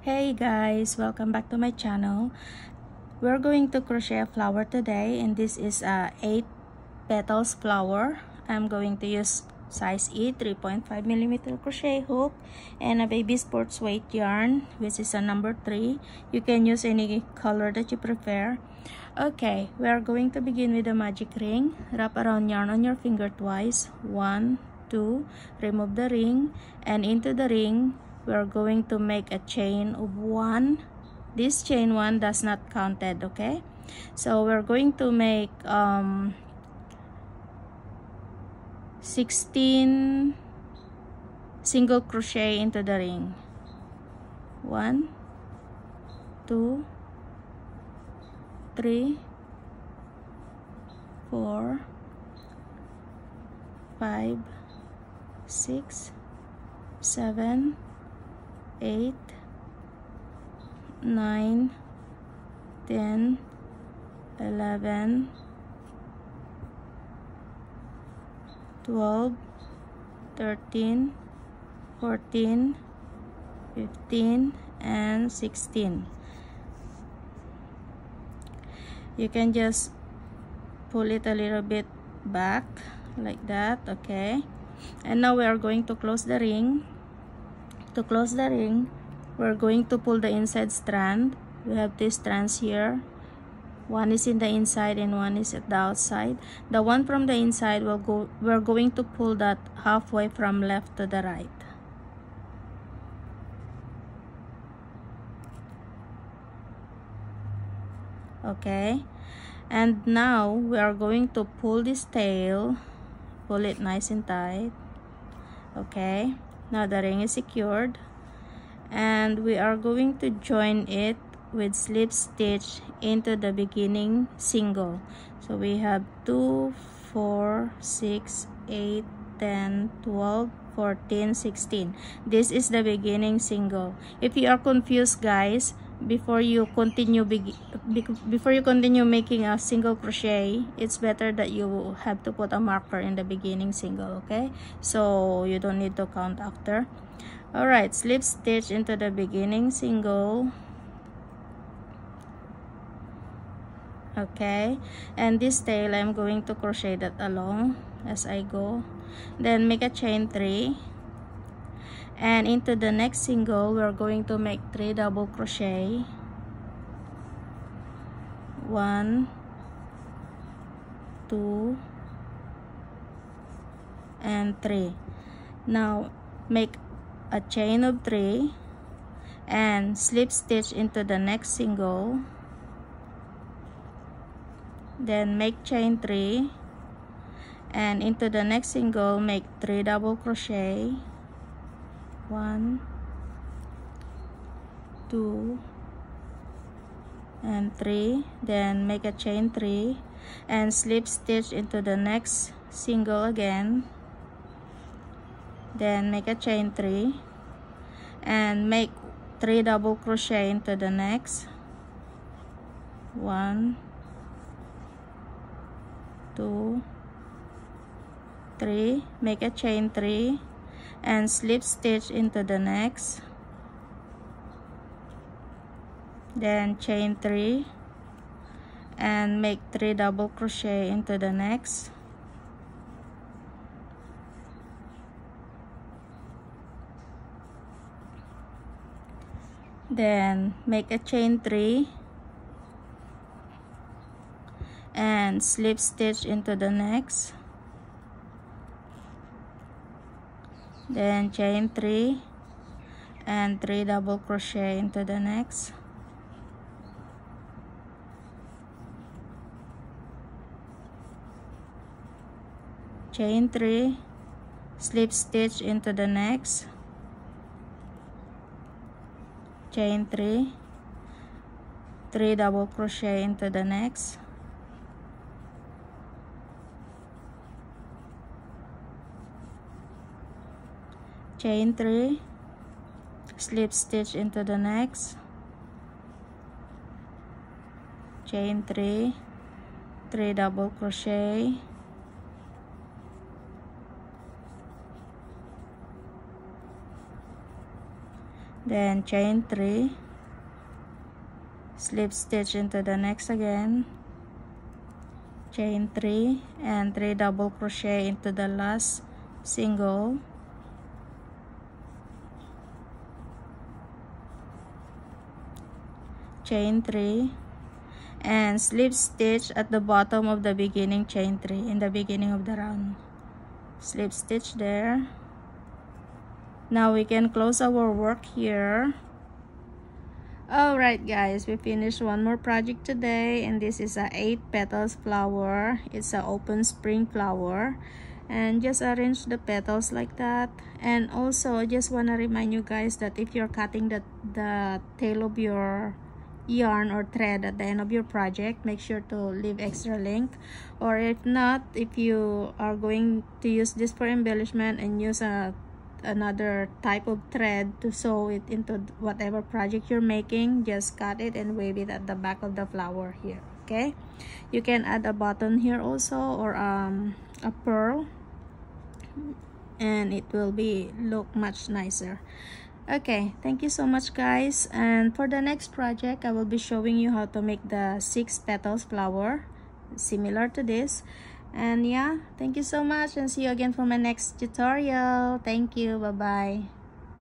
Hey guys, welcome back to my channel. We're going to crochet a flower today, and this is a 8 petals flower. I'm going to use size E 3.5mm crochet hook and a baby sports weight yarn, which is a number 3. You can use any color that you prefer. Okay, we are going to begin with the magic ring. Wrap around yarn on your finger twice. 1, 2, remove the ring, and into the ring we are going to make a chain of 1. This chain 1 does not counted, okay? So we're going to make 16 single crochet into the ring. 1, 2, 3, 4, 5, 6, 7, 8, 9, 10, 11, 12, 13, 14, 15, and 16. You can just pull it a little bit back like that, okay? And now we are going to close the ring. To close the ring, we're going to pull the inside strand. We have two strands here. One is in the inside and one is at the outside. The one from the inside we're going to pull that halfway from left to the right. Okay, and now we are going to pull this tail, pull it nice and tight. Okay, now the ring is secured, and we are going to join it with slip stitch into the beginning single. So we have 2, 4, 6, 8, 10, 12, 14, 16. This is the beginning single. If you are confused, guys, before you continue making a single crochet, it's better that you have to put a marker in the beginning single, okay? So you don't need to count after. All right, slip stitch into the beginning single. Okay, and this tail I'm going to crochet that along as I go. Then make a chain 3, and into the next single we're going to make 3 double crochet. 1, 2, and 3. Now make a chain of 3 and slip stitch into the next single. Then make chain 3, and into the next single make 3 double crochet. 1, 2, and 3. Then make a chain 3 and slip stitch into the next single again. Then make a chain 3 and make 3 double crochet into the next. 1, 2, 3. Make a chain 3 and slip stitch into the next. Then chain 3 and make 3 double crochet into the next. Then make a chain 3 and slip stitch into the next. Then chain 3 and 3 double crochet into the next. Chain 3, slip stitch into the next. Chain 3, 3 double crochet into the next. Chain 3, slip stitch into the next. Chain 3, 3 double crochet. then chain 3, slip stitch into the next again, chain 3, and 3 double crochet into the last single, chain 3, and slip stitch at the bottom of the beginning chain 3 in the beginning of the round. Slip stitch there. Now we can close our work here. Alright guys, we finished one more project today, and this is a 8 petals flower. It's an open spring flower, and just arrange the petals like that. And also I just want to remind you guys that if you're cutting the tail of your yarn or thread at the end of your project, make sure to leave extra length, or if not, if you are going to use this for embellishment and use another type of thread to sew it into whatever project you're making, just cut it and wave it at the back of the flower here. Okay, you can add a button here also, or a pearl, and it will look much nicer. Okay, thank you so much guys, and for the next project I will be showing you how to make the 6 petals flower similar to this. And yeah, thank you so much, and see you again for my next tutorial. Thank you, bye bye.